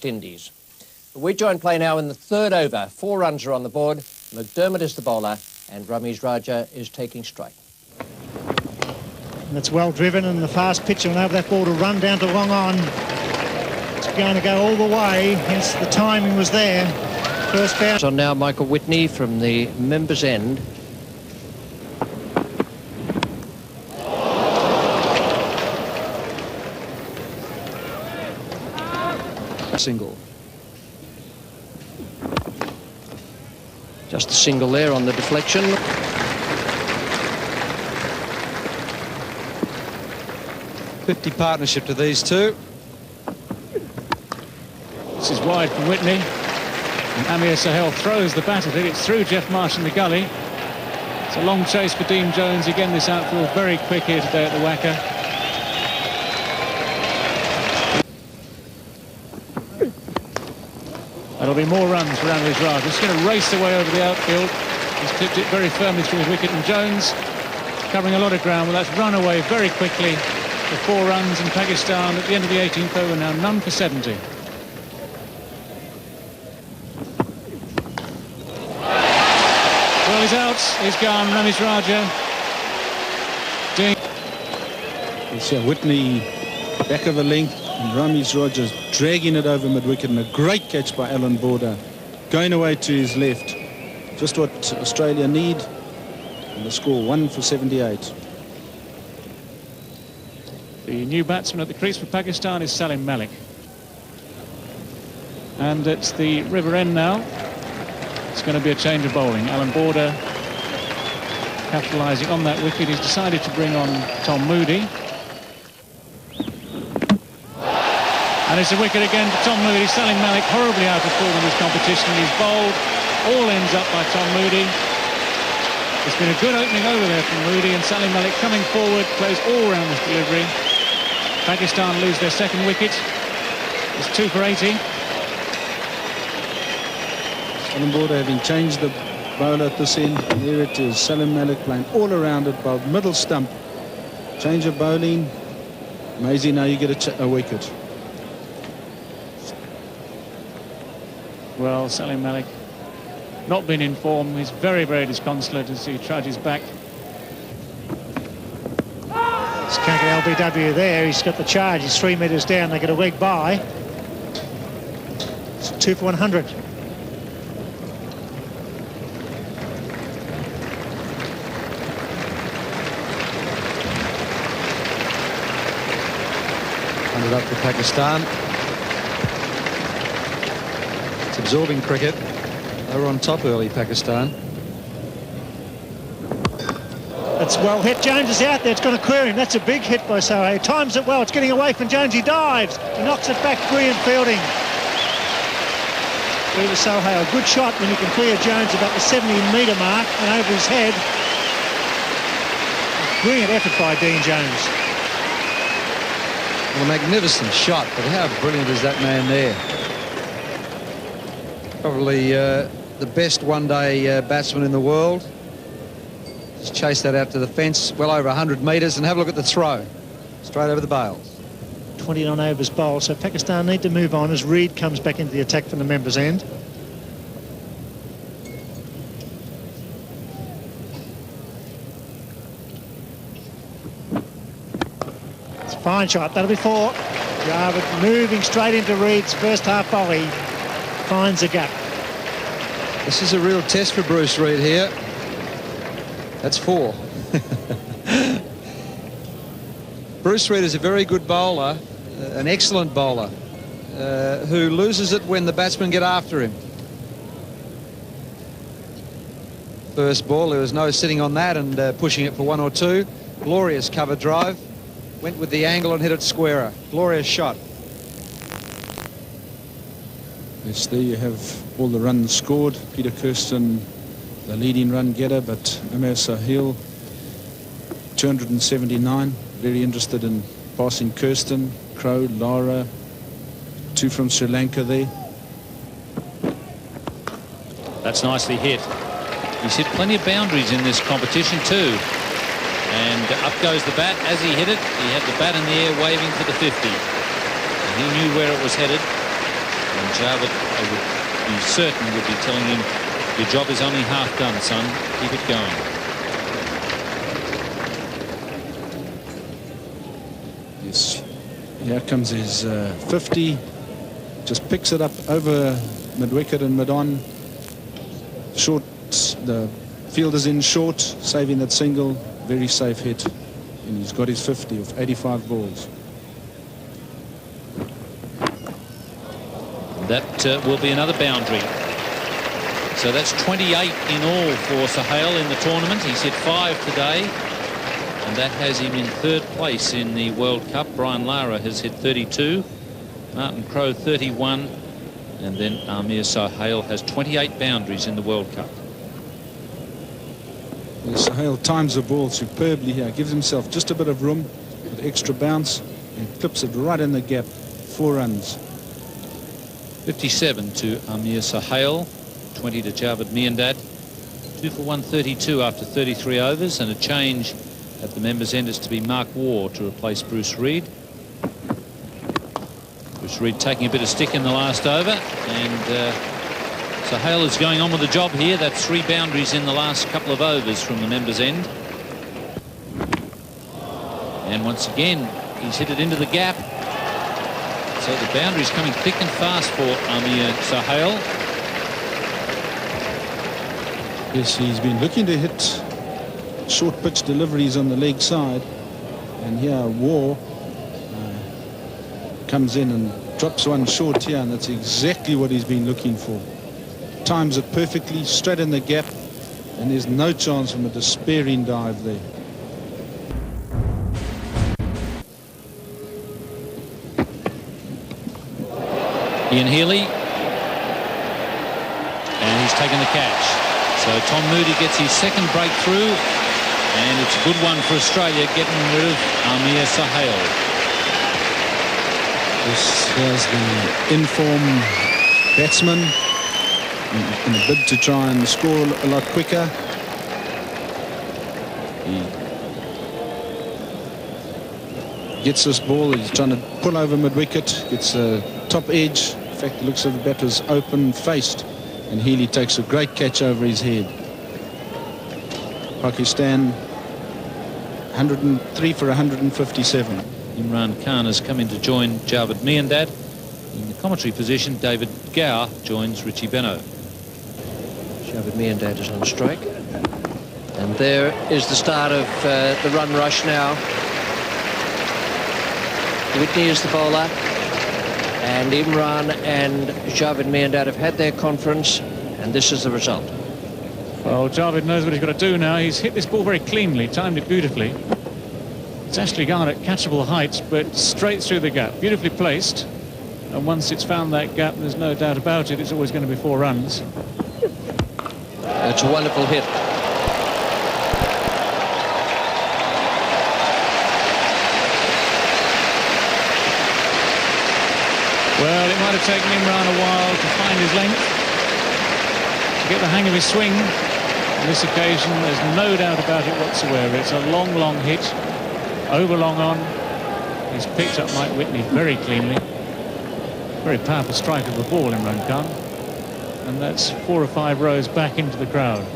West Indies. We join play now in the third over. 4 runs are on the board. McDermott is the bowler and Ramiz Raja is taking strike. That's well driven, and the fast pitch will enable that ball to run down to long on. It's going to go all the way, hence the timing was there. First bounce. On now Michael Whitney from the members' end. Single. Just a single there on the deflection. .50 partnership to these two. This is wide from Whitney. And Amir Sahel throws the bat at it. It's through Jeff Marsh in the gully. It's a long chase for Dean Jones. Again, this outfield very quick here today at the Wacker. That'll be more runs for Ramiz Raja. He's going to race away over the outfield. He's clipped it very firmly through his wicket, and Jones covering a lot of ground. Well, that's run away very quickly for 4 runs, and Pakistan at the end of the 18th over now none for 70. Well, he's out. He's gone. Ramiz Raja. It's Whitney back of a length, and Ramiz Raja dragging it over mid-wicket, and a great catch by Alan Border. Going away to his left. Just what Australia need. And the score 1 for 78. The new batsman at the crease for Pakistan is Salim Malik. And it's the river end now. It's going to be a change of bowling. Alan Border capitalising on that wicket. He's decided to bring on Tom Moody. And it's a wicket again for Tom Moody. Salim Malik horribly out of form in this competition. He's bowled. All ends up by Tom Moody. It's been a good opening over there from Moody, and Salim Malik coming forward, plays all round this delivery. Pakistan lose their second wicket. It's 2 for 80. Alan Border having changed the bowler at this end. And there it is. Salim Malik playing all around it, bowled middle stump. Change of bowling. Amazing, now you get a wicket. Well, Salim Malik not been in form. He's very, very disconsolate as he trudges back. It's Kanker LBW there. He's got the charge. He's 3 metres down. They get a leg by. It's 2 for 100. Up for Pakistan. It's absorbing cricket. They were on top early, Pakistan. It's well hit. Jones is out there. It's going to clear him. That's a big hit by Sohail. Times it well. It's getting away from Jones. He dives. He knocks it back. Brilliant fielding. Through to Sohail. Good shot when you can clear Jones about the 70-metre mark and over his head. Brilliant effort by Dean Jones. Well, a magnificent shot, but how brilliant is that man there? Probably the best one-day batsman in the world. Just chase that out to the fence, well over 100 metres, and have a look at the throw. Straight over the bails. 29 overs bowled, so Pakistan need to move on as Reed comes back into the attack from the members' end. Fine shot, that'll be 4. Jarvid moving straight into Reed's first half volley. Finds a gap. This is a real test for Bruce Reed here. That's 4. Bruce Reed is a very good bowler, an excellent bowler, who loses it when the batsmen get after him. First ball, there was no sitting on that and pushing it for 1 or 2. Glorious cover drive. Went with the angle and hit it squarer. Glorious shot. Yes, there you have all the runs scored. Peter Kirsten, the leading run getter, but Amir Sahil, 279. Very interested in passing Kirsten, Crow, Lara, 2 from Sri Lanka there. That's nicely hit. He's hit plenty of boundaries in this competition too. And up goes the bat. As he hit it, he had the bat in the air waving for the 50. And he knew where it was headed. Javed, I would be certain, would be telling him, your job is only half done, son. Keep it going. Yes, here comes his 50. Just picks it up over mid-wicket and mid-on. Short, the fielder's in short, saving that single. Very safe hit. And he's got his 50 of 85 balls. That will be another boundary. So that's 28 in all for Sohail in the tournament. He's hit 5 today, and that has him in 3rd place in the World Cup. Brian Lara has hit 32, Martin Crowe 31, and then Amir Sohail has 28 boundaries in the World Cup. Well, Sohail times the ball superbly here, gives himself just a bit of room with extra bounce and clips it right in the gap. 4 runs. 57 to Amir Sohail, 20 to Javed Miandad. 2 for 132 after 33 overs, and a change at the members' end is to be Mark Waugh to replace Bruce Reid. Bruce Reid taking a bit of stick in the last over, and Sohail is going on with the job here. That's 3 boundaries in the last couple of overs from the members' end. And once again, he's hit it into the gap. So the boundary's coming thick and fast for Amir Sohail. Yes, he's been looking to hit short pitch deliveries on the leg side, and here Waugh comes in and drops one short here, and that's exactly what he's been looking for. Times it perfectly, straight in the gap, and there's no chance from a despairing dive there. Ian Healy, and he's taken the catch. So Tom Moody gets his 2nd breakthrough, and it's a good one for Australia, getting rid of Amir Sohail. This is the in-form batsman in a bid to try and score a lot quicker. He gets this ball, he's trying to pull over mid-wicket, gets a top edge. In fact, it looks like the batter's open-faced, and Healy takes a great catch over his head. Pakistan 103 for 157. Imran Khan has come in to join Javed Miandad. In the commentary position, David Gower joins Richie Benaud. Javed Miandad is on strike. And there is the start of the run rush now. Whitney is the bowler. And Imran and Javed Miandad have had their conference, and this is the result. Well, Javed knows what he's got to do now. He's hit this ball very cleanly, timed it beautifully. It's actually gone at catchable heights, but straight through the gap, beautifully placed. And once it's found that gap, there's no doubt about it, it's always going to be 4 runs. It's a wonderful hit. Well, it might have taken Imran a while to find his length, to get the hang of his swing. On this occasion, there's no doubt about it whatsoever. It's a long, long hit, over long on. He's picked up Mike Whitney very cleanly. Very powerful strike of the ball, Imran Khan. And that's 4 or 5 rows back into the crowd.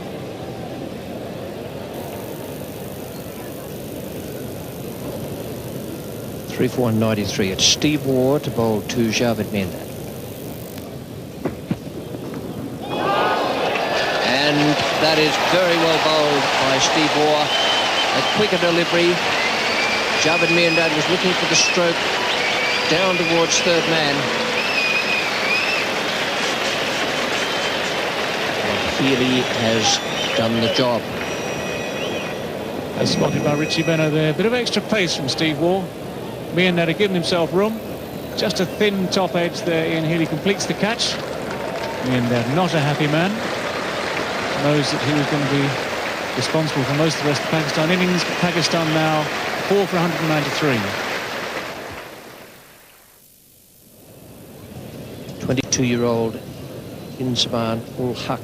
Three for 193. It's Steve Waugh to bowl to Javed Miandad. And that is very well bowled by Steve Waugh. A quicker delivery. Javed Miandad was looking for the stroke down towards 3rd man. And Healy has done the job. As spotted by Richie Benaud there. Bit of extra pace from Steve Waugh. Miandad had given himself room. Just a thin top edge there. Ian Healy completes the catch. Miandad not a happy man. Knows that he was going to be responsible for most of the rest of the Pakistan innings. Pakistan now 4 for 193. 22-year-old Inzamam ul Haq.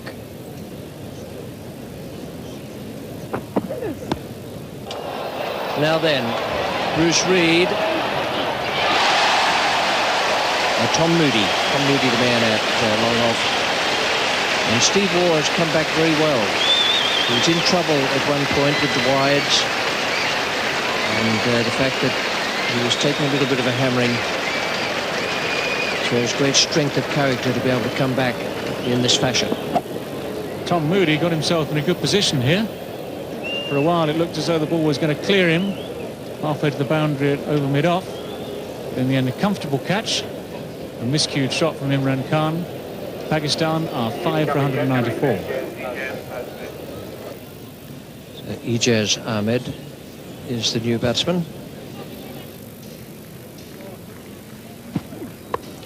Now then, Bruce Reid. Tom Moody. Tom Moody, the man out long off. And Steve Waugh has come back very well. He was in trouble at one point with the wides. And the fact that he was taking a little bit of a hammering shows great strength of character to be able to come back in this fashion. Tom Moody got himself in a good position here. For a while it looked as though the ball was going to clear him halfway to the boundary at over mid-off. In the end, a comfortable catch. A miscued shot from Imran Khan. Pakistan are 5 for 194. So Ijaz Ahmed is the new batsman.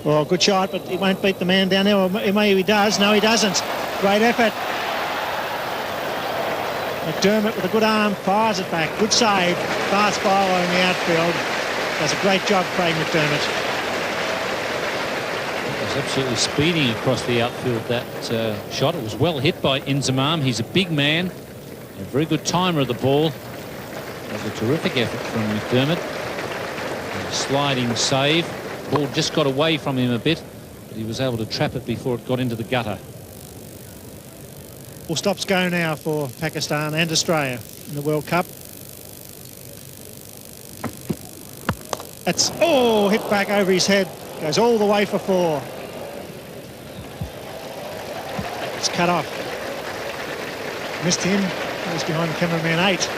Well, good shot, but he won't beat the man down there. Or maybe he does. No, he doesn't. Great effort. McDermott with a good arm fires it back. Good save. Fast bowler in the outfield. Does a great job, Craig McDermott. It was absolutely speeding across the outfield, that shot. It was well hit by Inzamam. He's a big man. A very good timer of the ball. That was a terrific effort from McDermott. A sliding save. Ball just got away from him a bit, but he was able to trap it before it got into the gutter. Full stops go now for Pakistan and Australia in the World Cup. That's, oh, hit back over his head. Goes all the way for 4. It's cut off. Missed him. He was behind the cameraman 8.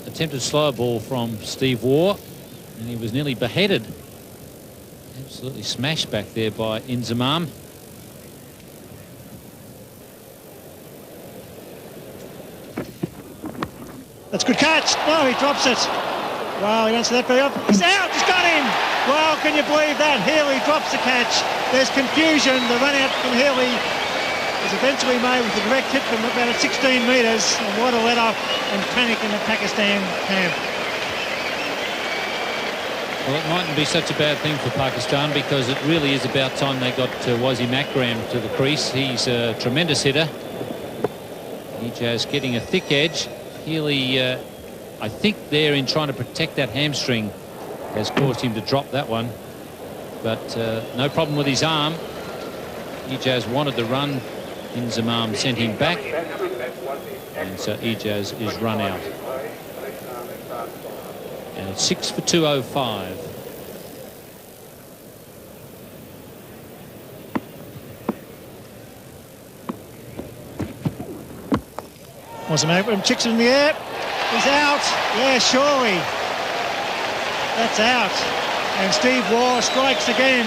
Attempted slow ball from Steve Waugh, and he was nearly beheaded. Absolutely smashed back there by Inzamam. That's a good catch. No, he drops it. Well, he don't see that very often. He's out. He's got him. Well, can you believe that? Healy drops the catch. There's confusion. The run out from Healy was eventually made with a direct hit from about 16 metres. And what a let-off and panic in the Pakistan camp. Well, it mightn't be such a bad thing for Pakistan, because it really is about time they got Wasim Akram to the crease. He's a tremendous hitter. Ijaz getting a thick edge. Healy, I think there in trying to protect that hamstring has caused him to drop that one. But no problem with his arm. Ijaz wanted the run. Inzamam sent him back, and so Ijaz is run out. And it's 6 for 205. Wasim Akram chicks it in the air. He's out. Yeah, surely. That's out. And Steve Waugh strikes again.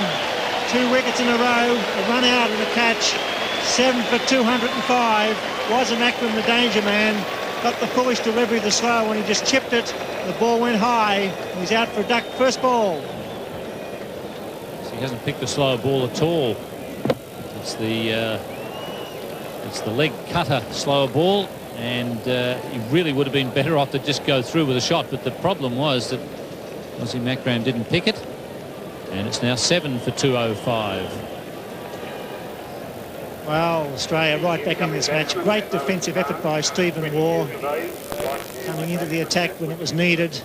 2 wickets in a row. A run out and a catch. 7 for 205. Wasim Akram, the danger man, got the foolish delivery of the slow when he just chipped it. The ball went high. He's out for a duck. First ball. So he hasn't picked the slow ball at all. It's the leg cutter slower ball, and he really would have been better off to just go through with a shot. But the problem was that Wasim Akram didn't pick it, and it's now 7 for 205. Well, Australia right back in this match. Great defensive effort by Stephen Waugh, coming into the attack when it was needed.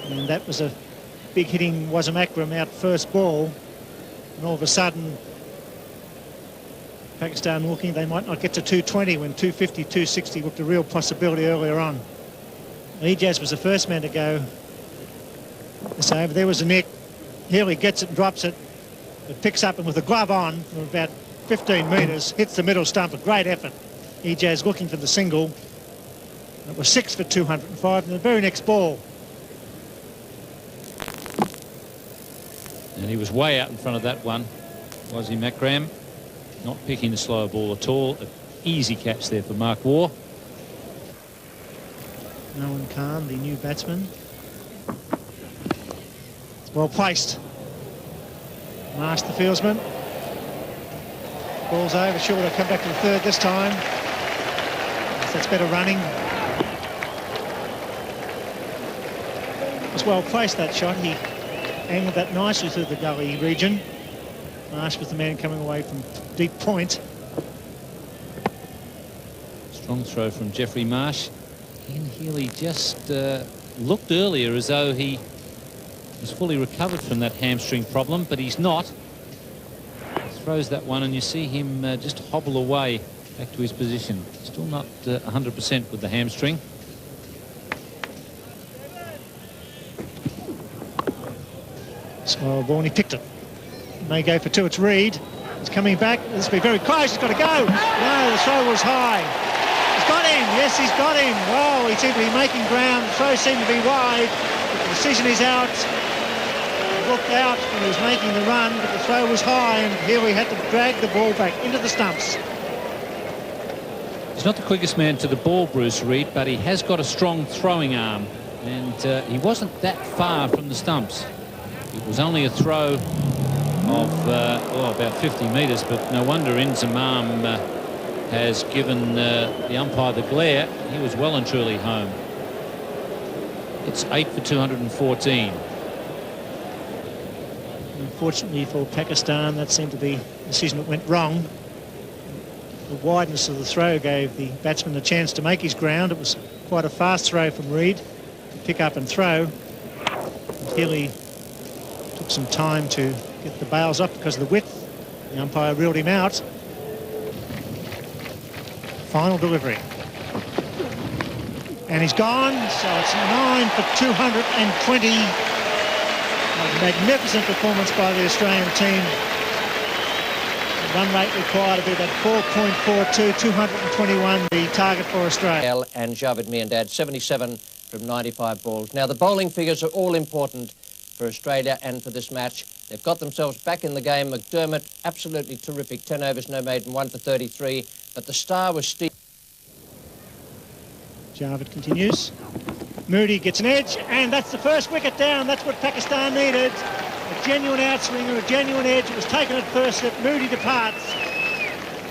And that was a big hitting Wasim Akram out first ball. And all of a sudden, Pakistan looking they might not get to 220 when 250, 260 looked a real possibility earlier on. Ijaz was the first man to go. So there was a nick. Healy gets it and drops it. It picks up and with the glove on from about 15 metres, hits the middle stump. A great effort. Ijaz looking for the single. It was 6 for 205 and the very next ball. And he was way out in front of that one. Wasim Akram not picking the slower ball at all. An easy catch there for Mark Waugh. Nolan Khan, the new batsman. It's well placed. Marsh, the fieldsman. Ball's over. Sure, they'll come back to the third this time. That's better running. It was well placed, that shot. He angled that nicely through the gully region. Marsh was the man coming away from deep point. Strong throw from Jeffrey Marsh. Ian Healy just looked earlier as though he was fully recovered from that hamstring problem, but he's not. He throws that one and you see him just hobble away back to his position. Still not 100% with the hamstring. So Warney picked it. May go for two. It's Reid. He's coming back. This will be very close. He's got to go. No, the throw was high. He's got him. Yes, he's got him. Wow, he seemed to be making ground. The throw seemed to be wide. But the decision is out. He looked out when he was making the run, but the throw was high, and here we had to drag the ball back into the stumps. He's not the quickest man to the ball, Bruce Reid, but he has got a strong throwing arm, and he wasn't that far from the stumps. It was only a throw of about 50 metres, but no wonder Inzamam has given the umpire the glare. He was well and truly home. It's 8 for 214. Unfortunately for Pakistan, that seemed to be a decision that went wrong. The wideness of the throw gave the batsman a chance to make his ground. It was quite a fast throw from Reid to pick up and throw. Healy took some time to get the bails up because of the width. The umpire reeled him out. Final delivery. And he's gone, so it's 9 for 220. A magnificent performance by the Australian team. The run rate required to be about 4.42, 221 the target for Australia. And Javed Miandad, 77 from 95 balls. Now, the bowling figures are all important for Australia and for this match. They've got themselves back in the game. McDermott, absolutely terrific. 10 overs, no maiden, 1 for 33. But the star was Steve. Javed continues. Moody gets an edge, and that's the first wicket down. That's what Pakistan needed. A genuine outswinger, a genuine edge. It was taken at first slip. Moody departs.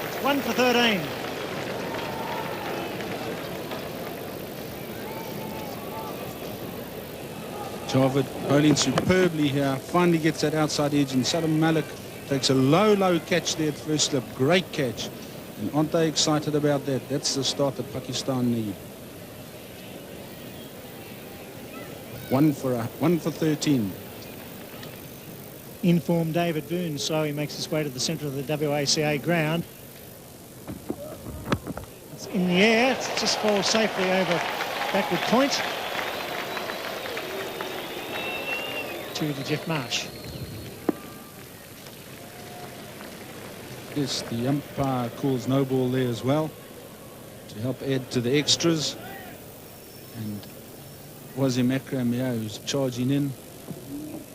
It's 1 for 13. Javed bowling superbly here. Finally gets that outside edge, and Salam Malik takes a low catch there at first slip. Great catch. And aren't they excited about that? That's the start that Pakistan need. 1 for 13. Informed David Boone slowly makes his way to the centre of the WACA ground. It's in the air. It just falls safely over backward point to the Jeff Marsh. Yes, the umpire calls no ball there as well to help add to the extras. And Wasim Akram, who's charging in,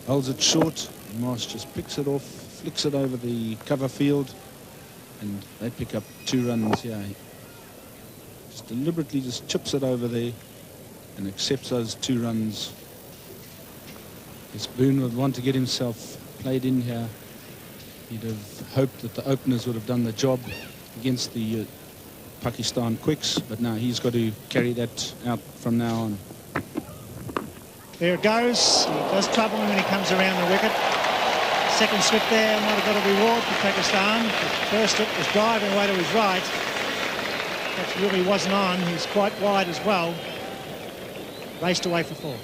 holds it short. Marsh just picks it off, flicks it over the cover field, and they pick up 2 runs here. Just deliberately just chips it over there and accepts those 2 runs. Yes, Boone would want to get himself played in here. He'd have hoped that the openers would have done the job against the Pakistan quicks, but now he's got to carry that out from now on. There it goes. He does trouble him when he comes around the wicket. Second slip there might have got a reward for Pakistan. The first slip was driving away to his right. That really wasn't on. He's quite wide as well. Raced away for 4.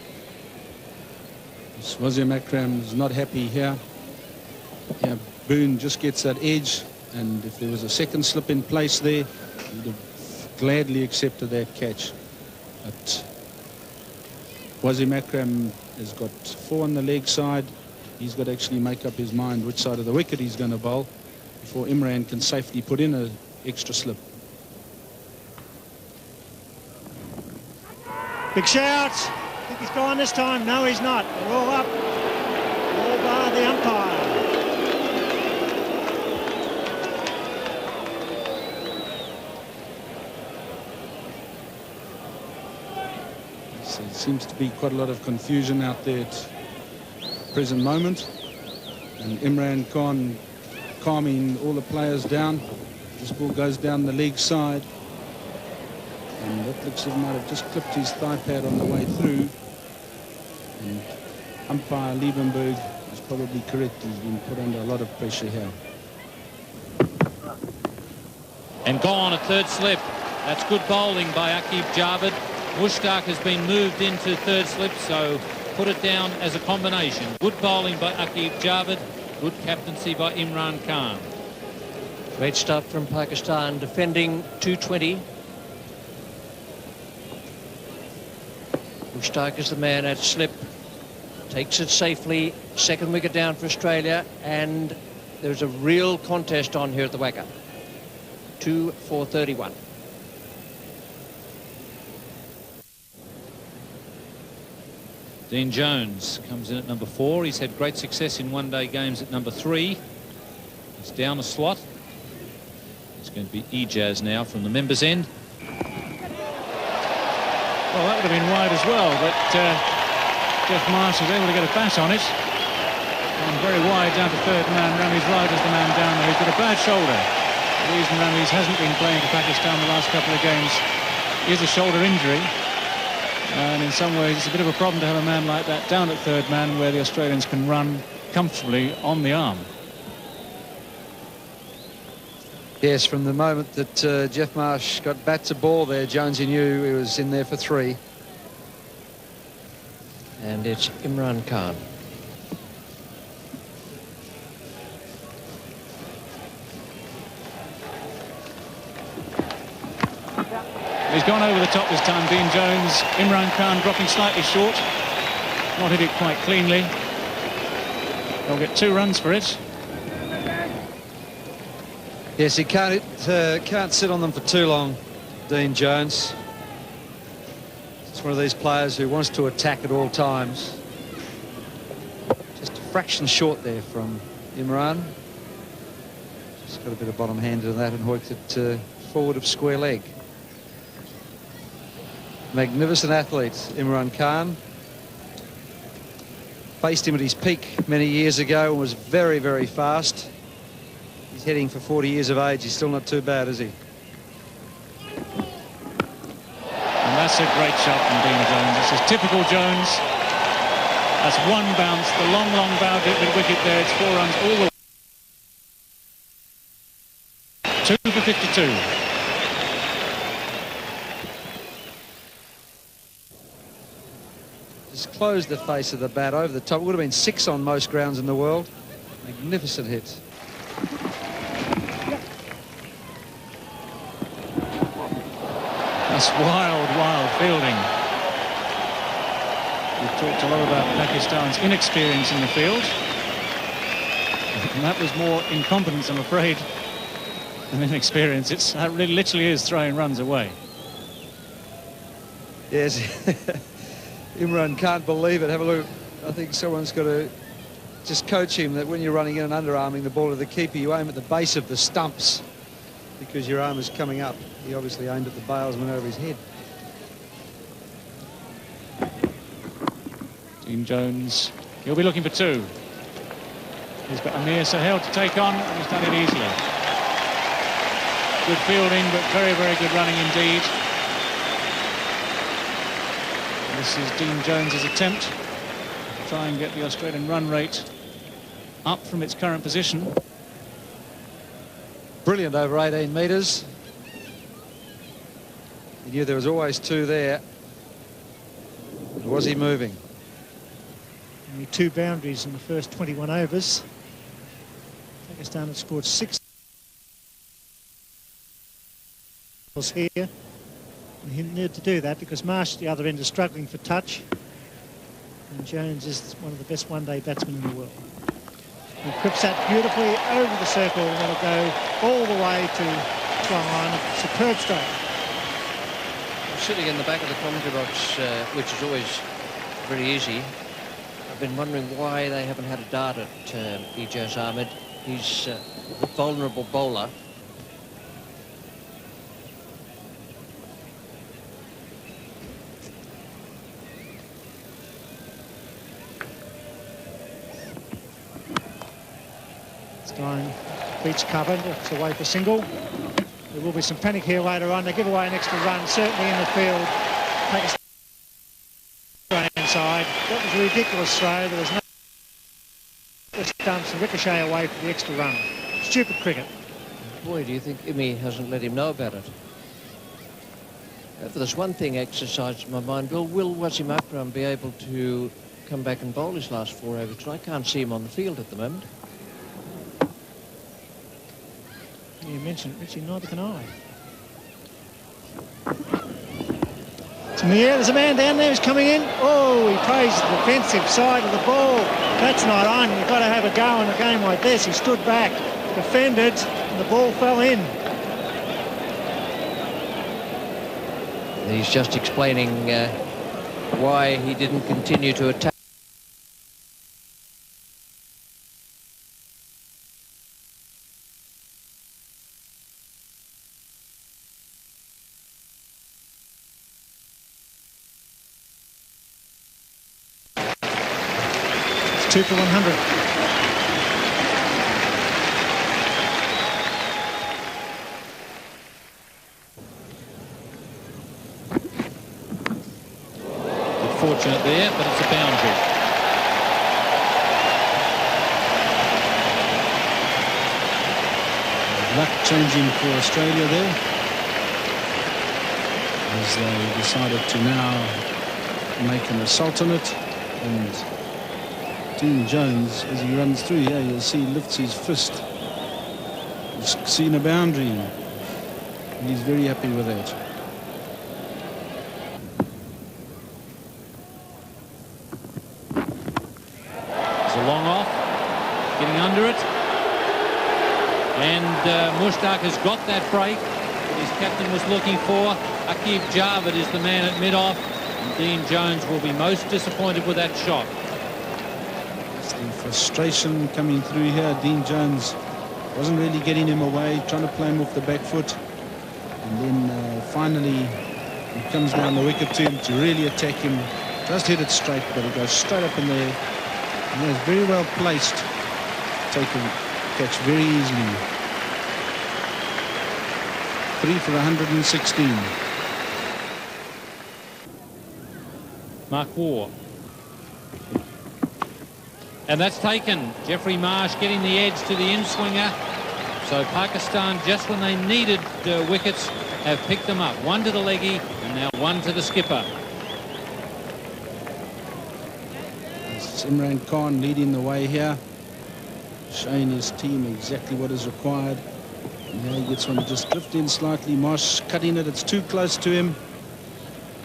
Wasim Akram is not happy here. Yeah, Boone just gets that edge, and if there was a second slip in place there, he'd have gladly accepted that catch. But Wasim Akram has got 4 on the leg side. He's got to actually make up his mind which side of the wicket he's going to bowl before Imran can safely put in an extra slip. Big shout. I think he's gone this time. No, he's not. They're all up. All bar the umpire. So there seems to be quite a lot of confusion out there at the present moment. And Imran Khan calming all the players down. This ball goes down the leg side. And that looks like he might have just clipped his thigh pad on the way through. And umpire Liebenberg is probably correct. He's been put under a lot of pressure here. And gone at third slip. That's good bowling by Aqib Javed. Mushtaq has been moved into third slip, so put it down as a combination. Good bowling by Aqib Javed. Good captaincy by Imran Khan. Great start from Pakistan, defending 220. Mushtaq is the man at slip. Takes it safely. Second wicket down for Australia, and there's a real contest on here at the WACA. 2 for 31. Dean Jones comes in at number 4. He's had great success in one-day games at number 3. He's down a slot. It's going to be Ijaz now from the members' end. Well, that would have been wide as well, but Geoff Marsh was able to get a bat on it. And very wide down to third man. Ramiz Raja's the man down there. He's got a bad shoulder. The reason Ramiz hasn't been playing for Pakistan the last couple of games is a shoulder injury. And in some ways, it's a bit of a problem to have a man like that down at third man where the Australians can run comfortably on the arm. Yes, from the moment that Geoff Marsh got bat to ball there, Jonesy knew he was in there for 3. And it's Imran Khan. He's gone over the top this time, Dean Jones. Imran Khan dropping slightly short. Not hit it quite cleanly. They'll get 2 runs for it. Yes, he can't sit on them for too long, Dean Jones. It's one of these players who wants to attack at all times. Just a fraction short there from Imran. Just got a bit of bottom hand to that and hooked it forward of square leg. Magnificent athlete, Imran Khan. Faced him at his peak many years ago and was very, very fast. He's heading for 40 years of age. He's still not too bad, is he? And that's a great shot from Dean Jones. This is typical Jones. That's one bounce. The long, long bounce at mid-wicket there. It's 4 runs all the way. 2 for 52. Just closed the face of the bat over the top. It would have been 6 on most grounds in the world. Magnificent hit. That's wild, wild fielding. We've talked a lot about Pakistan's inexperience in the field. And that was more incompetence, I'm afraid, than inexperience. That really literally is throwing runs away. Yes. Imran can't believe it. Have a look. I think someone's got to just coach him that when you're running in and underarming the ball to the keeper, you aim at the base of the stumps because your arm is coming up. He obviously aimed at the bailsman over his head. Dean Jones, he'll be looking for 2. He's got Amir Sahel to take on, and he's done it easily. Good fielding, but very, very good running indeed. This is Dean Jones's attempt to try and get the Australian run rate up from its current position. Brilliant over 18 metres. He knew there was always 2 there. Was he moving? Only 2 boundaries in the first 21 overs. Pakistan have scored 6 here. And he needed to do that because Marsh at the other end is struggling for touch. And Jones is one of the best one-day batsmen in the world. He clips that beautifully over the circle and that'll go all the way to try line. Superb stroke. Sitting in the back of the commentary box, which is always very easy, I've been wondering why they haven't had a dart at Ijaz Ahmed. He's a vulnerable bowler. Stein beats covered, it's away for single. There will be some panic here later on. They give away an extra run, certainly in the field. Pakistan inside. That was a ridiculous throw. There was no stumps and ricochet away for the extra run. Stupid cricket. Boy, do you think Imi hasn't let him know about it? If there's one thing exercised in my mind, will Wasim Akram be able to come back and bowl his last 4 overs? I can't see him on the field at the moment. You mentioned it, Richie, neither can I. It's in the air, there's a man down there who's coming in. Oh, he plays the defensive side of the ball. That's not on. You've got to have a go in a game like this. He stood back, defended, and the ball fell in. He's just explaining why he didn't continue to attack. It's 2 for 100. Fortunate there, but it's a boundary. Luck changing for Australia there, as they decided to now make an assault on it. And Dean Jones, as he runs through here, you'll see he lifts his fist. He's seen a boundary, and he's very happy with that. Long off, getting under it, and Mushtaq has got that break that his captain was looking for. Aqib Javed is the man at mid-off, and Dean Jones will be most disappointed with that shot. It's the frustration coming through here. Dean Jones wasn't really getting him away, trying to play him off the back foot, and then finally he comes down the wicket to him to really attack him. Just hit it straight, but it goes straight up in there. And it's very well placed. Take a catch very easily. 3 for 116. Mark Waugh. And that's taken. Jeffrey Marsh getting the edge to the in-swinger. So Pakistan, just when they needed wickets, have picked them up. One to the leggy and now one to the skipper. It's Imran Khan leading the way here, showing his team exactly what is required. And now he gets one to just drift in slightly. Marsh cutting it, it's too close to him.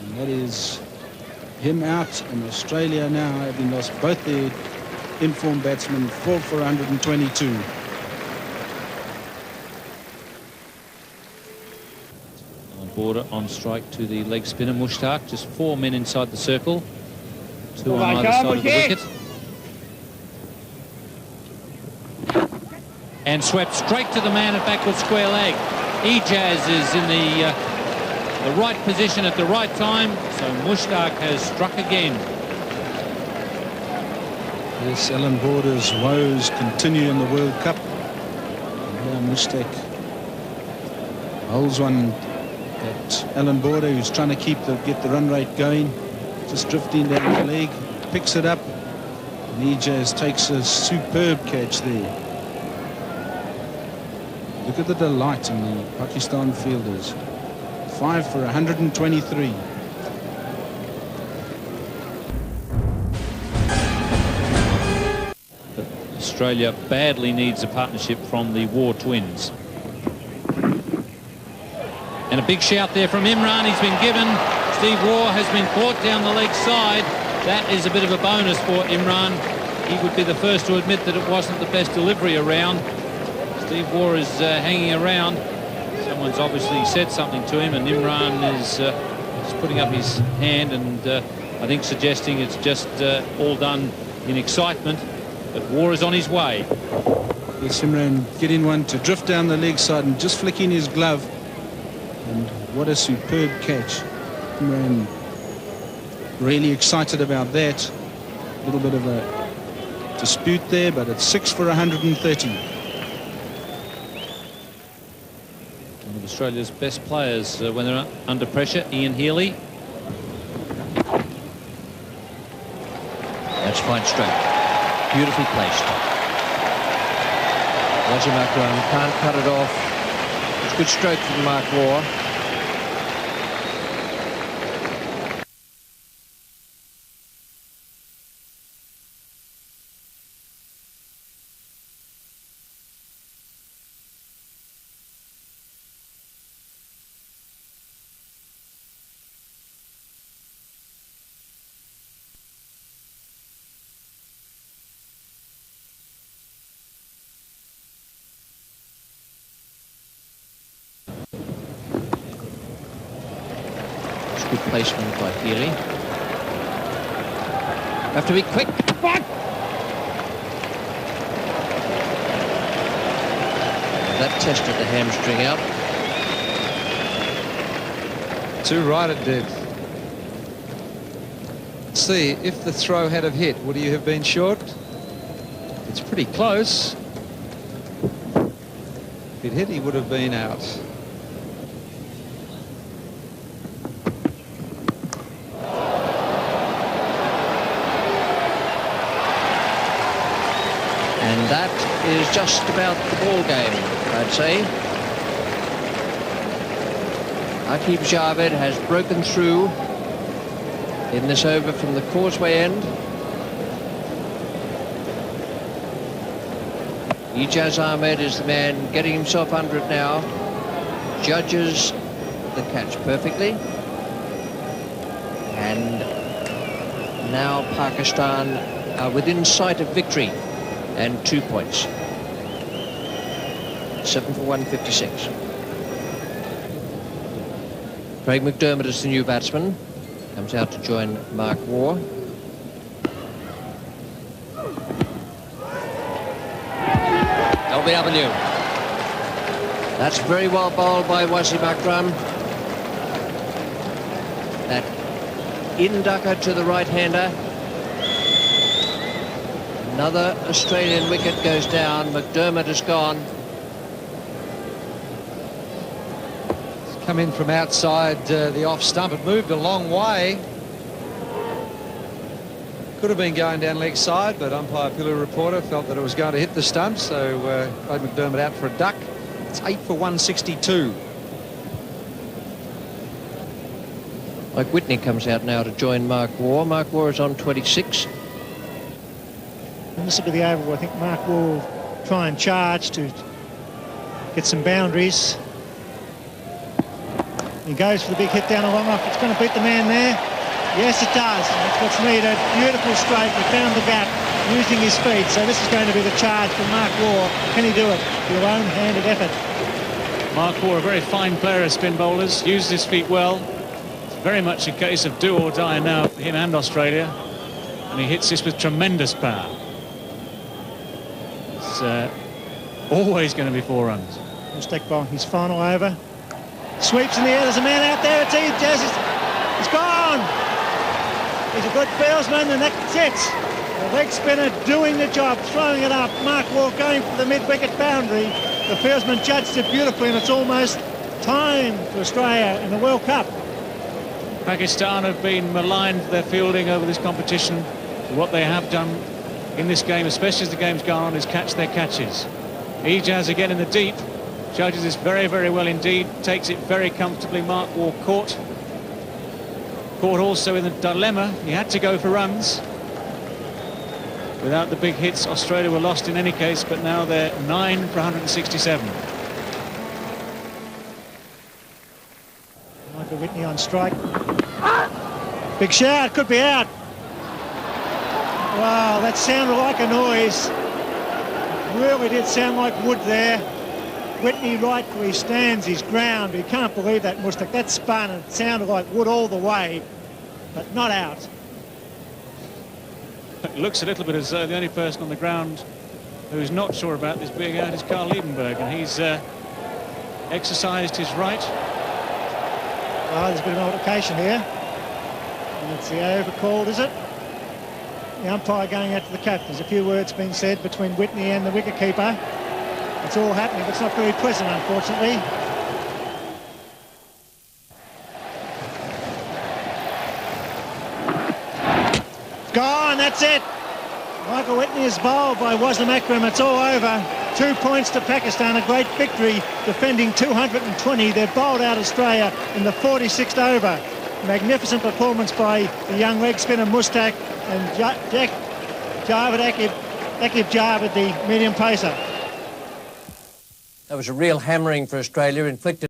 And that is him out, and Australia now having lost both their informed batsmen. 4 for 122. On border on strike to the leg spinner Mushtaq. Just 4 men inside the circle. 2 on either side of the wicket. And swept straight to the man at backward square leg. Ijaz is in the right position at the right time, so Mushtaq has struck again. Yes, Alan Border's woes continue in the World Cup. And Mushtaq holds one at Alan Border, who's trying to get the run rate going. Just drifting down the leg, picks it up, and Ijaz takes a superb catch there. Look at the delight in the Pakistan fielders. 5 for 123. But Australia badly needs a partnership from the Waugh twins. And a big shout there from Imran. He's been given. Steve Waugh has been caught down the leg side. That is a bit of a bonus for Imran. He would be the first to admit that it wasn't the best delivery around. Steve Waugh is hanging around. Someone's obviously said something to him, and Imran is putting up his hand and I think suggesting it's just all done in excitement. But Waugh is on his way. Yes, Imran getting one to drift down the leg side and just flicking his glove. And what a superb catch. Imran really excited about that. A little bit of a dispute there, but it's 6 for 130. One of Australia's best players when they're under pressure, Ian Healy. That's fine stroke. Beautifully placed. Wasim Akram can't cut it off. It's good stroke from Mark Waugh. Good placement by Healy. Have to be quick. That tested the hamstring out. Too right it did. See, if the throw had have hit, would he have been short? It's pretty close. If it hit, he would have been out. And that is just about the ball game, I'd say. Aqib Javed has broken through in this over from the causeway end. Ijaz Ahmed is the man getting himself under it now. Judges the catch perfectly. And now Pakistan are within sight of victory and 2 points. 7 for 156. Craig McDermott is the new batsman. Comes out to join Mark Waugh. LBW. That's very well bowled by Wasim Akram. That in-ducker to the right-hander. Another Australian wicket goes down. McDermott is gone. It's come in from outside the off stump. It moved a long way. Could have been going down leg side, but umpire Pillar Reporter felt that it was going to hit the stump, so played McDermott out for a duck. It's 8 for 162. Mike Whitney comes out now to join Mark Waugh. Mark Waugh is on 26. And this will be the over. I think Mark will try and charge to get some boundaries. He goes for the big hit down the long off. It's going to beat the man there. Yes, it does. That's what's needed. Beautiful straight. He found the gap using his feet. So this is going to be the charge for Mark Waugh. Can he do it? Your own-handed effort. Mark Waugh, a very fine player of spin bowlers, uses his feet well. It's very much a case of do or die now for him and Australia. And he hits this with tremendous power. It's always going to be 4 runs. Mushtaq bowling his final over. Sweeps in the air. There's a man out there. It's Ijaz. He's gone. He's a good fieldsman, and that's it. The leg spinner doing the job, throwing it up. Mark Waugh going for the mid-wicket boundary. The fieldsman judged it beautifully, and it's almost time for Australia in the World Cup. Pakistan have been maligned for their fielding over this competition. What they have done in this game, especially as the game's gone on, is catch their catches. Ijaz again in the deep. Judges this very, very well indeed. Takes it very comfortably. Mark Waugh caught. Caught also in the dilemma. He had to go for runs. Without the big hits, Australia were lost in any case, but now they're 9 for 167. Michael Whitney on strike. Big shout, could be out. Wow, that sounded like a noise. It really did sound like wood there. Whitney rightfully stands his ground. You can't believe that, Mushtaq. That spun and it sounded like wood all the way, but not out. It looks a little bit as though the only person on the ground who's not sure about this being out is Carl Liebenberg, and he's exercised his right. Oh, there's a bit of an altercation here. And it's the over called, is it? The umpire going out to the cap. There's a few words being said between Whitney and the wicketkeeper. It's all happening, but it's not very pleasant, unfortunately. Gone, that's it. Michael Whitney is bowled by Wasim Akram. It's all over. 2 points to Pakistan, a great victory, defending 220. They've bowled out Australia in the 46th over. Magnificent performance by the young leg spinner Mushtaq and Aqib Javed, the medium pacer. That was a real hammering for Australia, inflicted